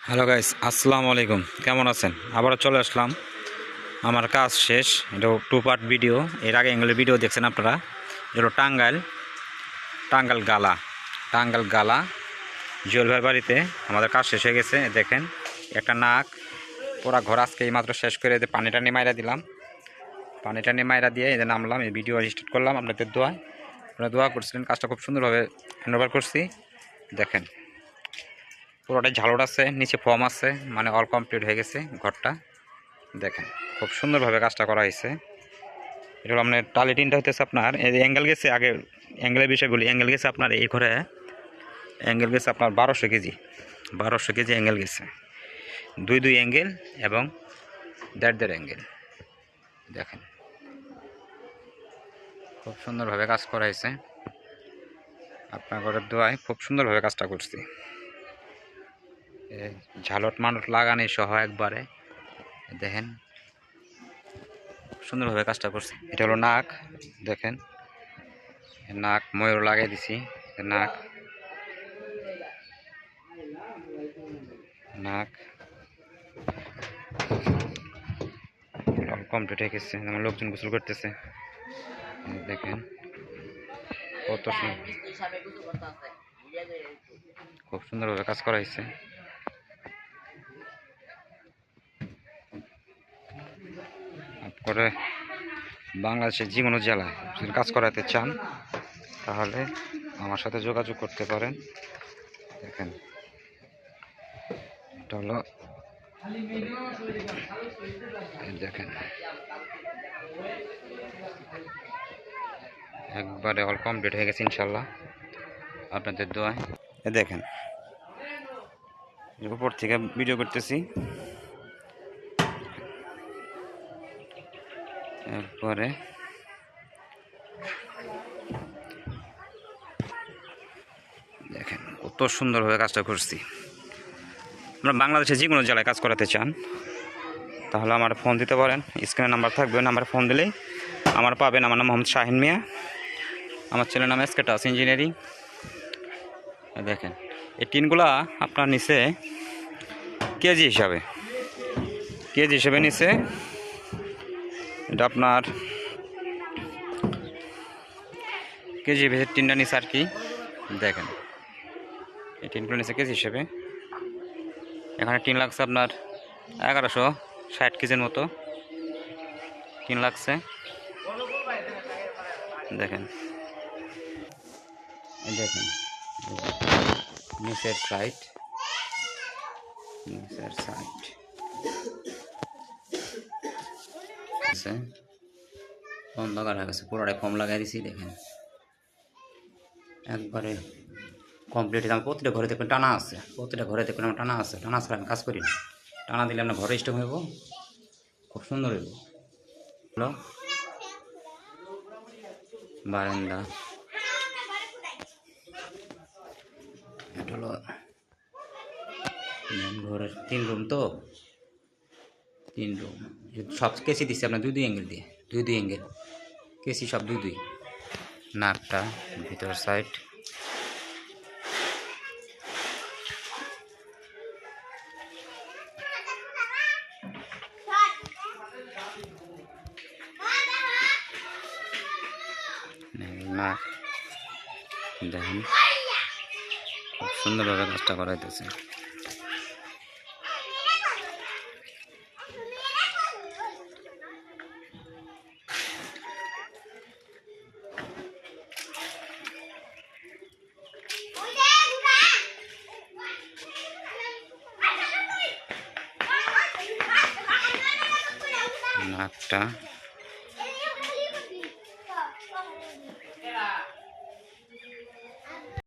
Hello guys, আসসালামু আলাইকুম। কেমন আছেন? আবারও চলে আসলাম। আমার কাজ শেষ। এটা 2 পার্ট ভিডিও। এর আগে এঙ্গেলের ভিডিও দেখছেন আপনারা। এটা টাঙ্গাইল গালা জুয়েল ভাইয়ের বাড়িতে আমাদের কাজ শেষ হয়ে গেছে। দেখেন একটা নাক পুরা ঘর আজকে এই মাত্র শেষ করে পানিটা নিয়ে মাইরা দিলাম। পানিটা নিয়ে মাইরা দিয়ে এই যে নামলাম, এই ভিডিও স্টার্ট করলাম আপনাদের দোয়ায়। আপনারা দোয়া করছিলেন, কাজটা খুব সুন্দরভাবে হ্যান্ডওভার করছি। দেখেন পুরোটাই ঝালট আছে, নিচে ফর্ম আছে, মানে অল কমপ্লিট হয়ে গেছে ঘরটা। দেখেন খুব সুন্দরভাবে কাজটা করা হয়েছে। এটা হলো আপনার টালি টিনটা হতেছে আপনার এই অ্যাঙ্গেল গেছে, আগে অ্যাঙ্গেলের বিষয়গুলি। অ্যাঙ্গেল গেছে আপনার এই ঘরে অ্যাঙ্গেল গেছে আপনার 1200 কেজি অ্যাঙ্গেল গেছে। দুই অ্যাঙ্গেল এবং দেড় অ্যাঙ্গেল। দেখেন খুব সুন্দরভাবে কাজ করা হয়েছে। আপনার ঘরের দোয়ায় খুব সুন্দরভাবে কাজটা করছি। ঝালট মানট লাগানি সহ একবারে দেখেন সুন্দরভাবে কাজটা করছি। এটা হলো নাক। দেখেন নাক ময়ূর লাগাই দিছি। নাক কমপ্লিট হয়ে গেছে। আমার লোকজন গোসল করতেছে। দেখেন কত খুব সুন্দরভাবে কাজ করা হয়েছে। তারপরে বাংলাদেশের যে কোনো জেলায় যদি কাজ করাতে চান তাহলে আমার সাথে যোগাযোগ করতে পারেন। দেখেন এটা হলো দেখেন একবারে অল কমপ্লিট হয়ে গেছে ইনশাল্লাহ আপনাদের দোয়ায়। দেখেন উপর থেকে ভিডিও করতেছি। এরপরে দেখেন কত সুন্দরভাবে কাজটা করছি। আমরা বাংলাদেশে যে কোনো জেলায় কাজ করাতে চান তাহলে আমার ফোন দিতে পারেন। স্ক্রিনে নাম্বার থাকবে, নাম্বারে ফোন দিলেই আমার পাবেন। আমার নাম মোহাম্মদ শাহিন মিয়া, আমার ছেলের নাম এসকে টাস ইঞ্জিনিয়ারিং। দেখেন এই টিনগুলা আপনার নিচে কেজি হিসাবে নিচে। এটা আপনার কেজি ভেতর টিনটা নিচে আর কি। দেখেন এই টিনগুলো নিচে কেজি হিসেবে। এখানে টিন লাগছে আপনার 1160 কেজির মতো টিন লাগছে। দেখেন নিচের সাইড অন্ধকার হয়ে গেছে, পুরোটাই ফর্ম লাগাই দিছি। দেখেন একবারে কমপ্লিট। আমার প্রতিটা ঘরে দেখবেন টানা আছে, আমার টানা আছে। টানা ছাড়া আমি কাজ করি না। টানা দিলে আমরা ঘরে স্টক হইব, খুব সুন্দর হইব। হলো বারান্দা, এটা হলো ঘরের 3 রুম। তো 3 রুম সব কেসি দিচ্ছি আপনার দুই অ্যাঙ্গেল দিয়ে, দুই অ্যাঙ্গেল কেসি সব দুই। নাকটা ভিতর সাইড নাক। দেখেন খুব সুন্দরভাবে কাজটা করা হইতেছে। নাকটা